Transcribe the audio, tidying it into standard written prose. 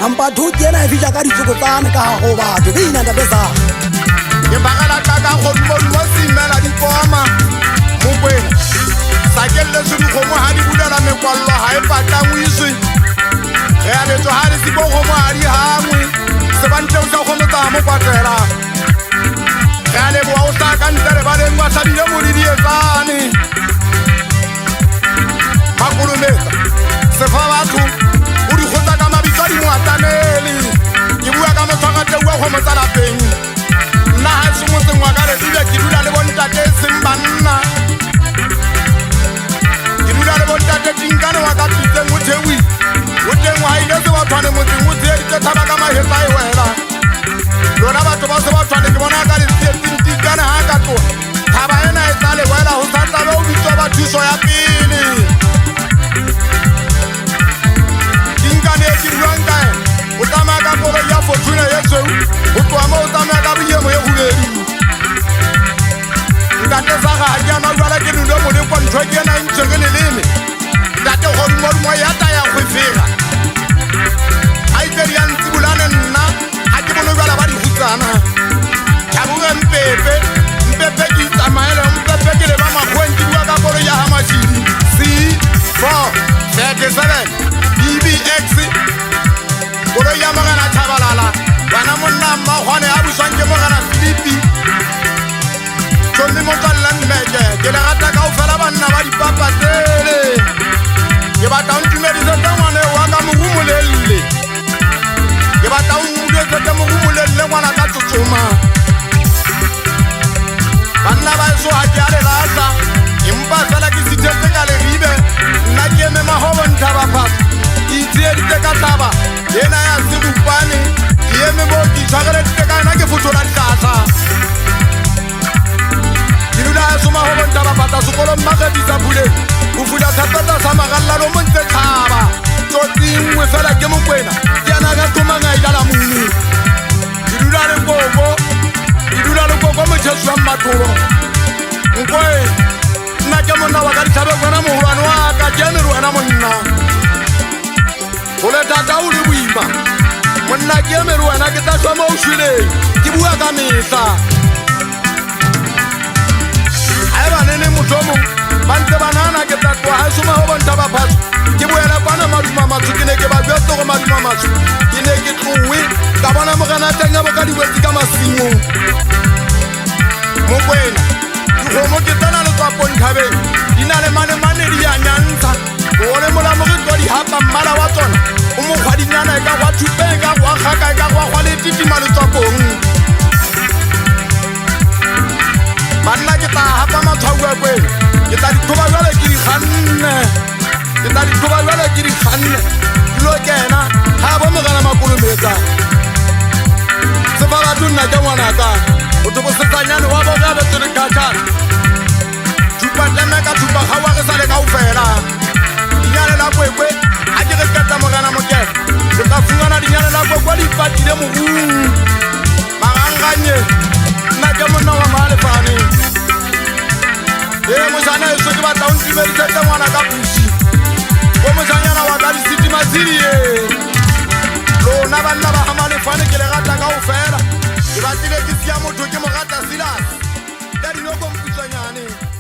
ampa thuke ena e fihla ka ditsokotsane ka ga go batho ke inanta sa ke bagala ka go mo simela dikoma Mokwena sa ke le se go mo ha di bulela mekwallo ha e patangwe iswe re a letso ha re se go mo ha di hangwe se ba ntse o sa go motsa mo kwatela ga le bo o sa ka ntle ba leng wa sa di mo di etsane makulumeka se fa batho o di gotsa ka mabitso di mo atanele ke bua ka motshwagate wa go motsa lapeng nna ha se motseng wa ka re dile ke dula le bontate seng banna ke dula le bontate tinkane wa ka piteng o thewi o teng wa ile se ba tshwane motseng o tshedi ke thaba ka mahetsa e wela lona batho ba se ba tshwane ke bona ka le tinkane ha ka tloa thaba ena e tsa le wela ho sa tlabe o bitswa ba thuso ya pele tinkane e ke buang kae o tsamaya ka koro ya fortuna ye tshweu o tloa mo o tsamaya ka boemo ye hubedu ntate sa ga ke ana jwala ke nule mole kwa ntho ke ena ntse ke leleme ntate godimo ya taya go fega a itse ya ntibulane nna ha ke bone jwala ba di hutsana ka bua mpepe ke tsamaela mpepe ke le ba magwen ke bua ka koro ya hamashidi C437 BBX koro ya magana Tshabalala bana monna mmagwane a buswang ke mogana Philipi tshone mo tsallang mmeke ke le rata ka o fela banna ba dipapatele ke batla o ntumedise tsa ngwane wa ka morumolelle ke batla o ndudetse tsa morumolelle ngwana ka tsotsoma banna ba eso ha ke a le lata empa fela ke sithetse ka le ribe nna ke eme mahobo ntaba phasa ke tsieditse ka taba ena ya sebupane ke eme mo ke tshwageleditse ka ena ke fotola ditlhasa ke dula ya soma go bontaba phasa sekolo mmakatisa puleng go fula thapetsa sa magallalo mo ntse tlhaba tsotsi nngwe fela ke Mokwena ke ana ka thomanga e jala mone ke dula le koko motšheso wa mmatolo nkwe nna ke monna wa ka ditšhabe kwena mogolwane wa ka ke eme re wena monna go le tata o le boima monna ke eme re wena ke tla šwa mo o šweleng ke bua ka mehla a e banene motlhomo ba ntse banana ke tla tloa ga e soma go bonta ba phatso ke boela kwana maduma matsho ke ne ke ba bjatsogo maduma matsho ke ne ke tlowe ka bona moganateng ya bo ka dibotsi ka masimong Mokwena dikgomo ke tsena le tswapong thabeng di na le manemane di a nyantsha bone molamo ke tlo di hapa mmala wa tsona o mokgwadinyana e ka gwa thupeng ka gwa kgaka e ka gwa gwa le titima le tswapong banna ke tla hapa matshwao a kwena ke tla dithoba jwale ke di kganne dilo kena ga bo mogana makolometsa se fa batho nna ke ngwanaka o tobosetsanyane wa bo ga betsene khatšhana thupatana ka thupa ga wa re sa le ka o fela dinyane la kwekwe a ke re keta mogana mokela ke tla fungana dinyane la kwekwe di ipatile morung maganganye nna ke monna wa maalefane mosana eso ke batla o ntumedisetse ngwana ka pusi ko mosanyana wa ka disiti masirie lona banna ba gamalefane ke le rata ka o fela ke batlile ke sia motho ke mo rata Silas ka dinoko mputsanyane